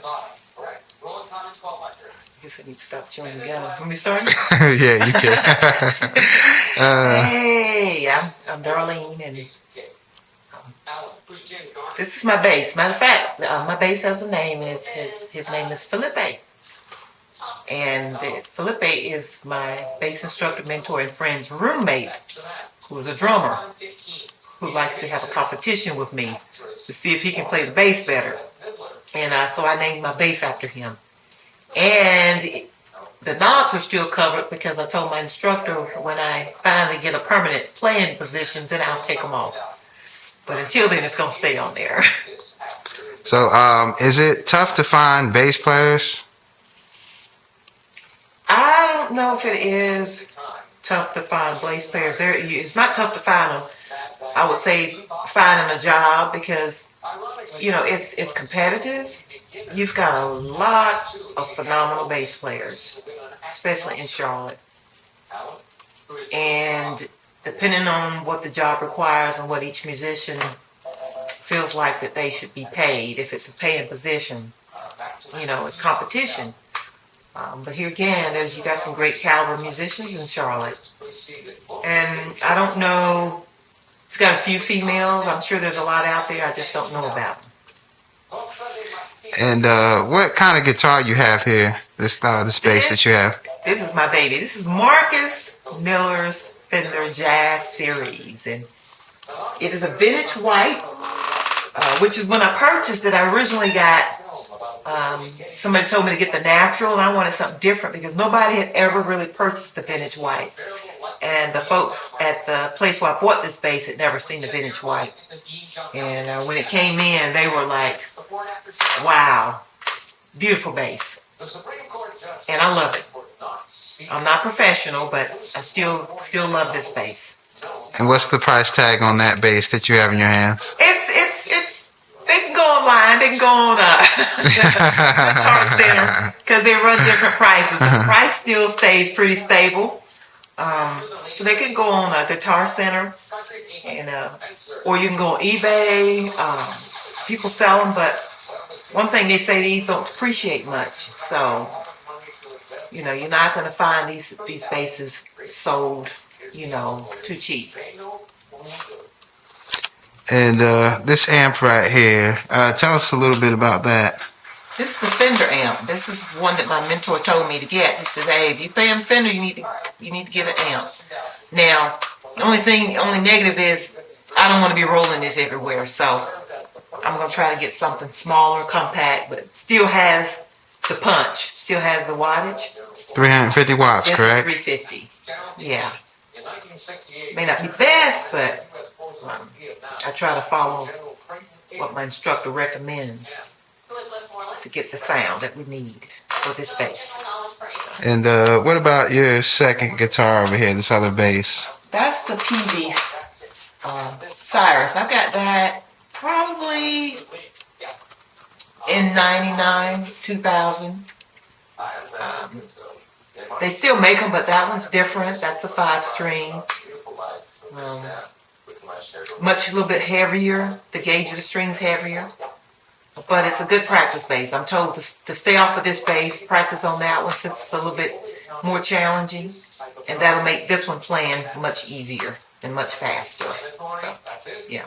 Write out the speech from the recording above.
I guess I need to stop chewing the gum. Let me start. Yeah, you can. Hey, I'm Darlene, and this is my bass. Matter of fact, my bass has a name, and his name is Felipe. And Felipe is my bass instructor, mentor, and friend's roommate, who is a drummer, who likes to have a competition with me to see if he can play the bass better. And so I named my bass after him. And the knobs are still covered because I told my instructor when I finally get a permanent playing position, then I'll take them off. But until then, it's going to stay on there. So, is it tough to find bass players? I don't know if it is tough to find bass players. It's not tough to find them. I would say finding a job because, it's competitive. You've got a lot of phenomenal bass players, especially in Charlotte. And depending on what the job requires and what each musician feels like that they should be paid, if it's a paying position, it's competition. But here again, you got some great caliber musicians in Charlotte. And I don't know, if you've got a few females, I'm sure there's a lot out there, I just don't know about them. And what kind of guitar you have here? This bass that you have. This is my baby. This is Marcus Miller's Fender Jazz Series, and it is a vintage white, which is when I purchased it. I originally got somebody told me to get the natural, and I wanted something different because nobody had ever really purchased the vintage white, and the folks at the place where I bought this bass had never seen the vintage white. And when it came in, they were like, wow, beautiful bass. And I love it. I'm not professional, but I still love this bass. And what's the price tag on that bass that you have in your hands? It's they can go online, they can go on Guitar Center, because they run different prices. The price still stays pretty stable. So they can go on Guitar Center, and or you can go on eBay. People sell them, but one thing they say, these don't depreciate much. So, you're not going to find these basses sold, too cheap. And this amp right here, tell us a little bit about that. This is the Fender amp. This is one that my mentor told me to get. He says, "Hey, if you pay him Fender, you need to get an amp." Now, the only negative is I don't want to be rolling this everywhere, so I'm going to try to get something smaller, compact, but still has the punch, still has the wattage. 350 watts, this correct? Is 350. Yeah. May not be the best, but I try to follow what my instructor recommends to get the sound that we need for this bass. And what about your second guitar over here, this other bass? That's the PV Cyrus. I got that probably in 99, 2000. They still make them, but that one's different. That's a 5-string. A little bit heavier. The gauge of the string's heavier. But it's a good practice bass. I'm told to stay off of this bass, practice on that one since it's a little bit more challenging. And that'll make this one playing much easier and much faster. So, yeah.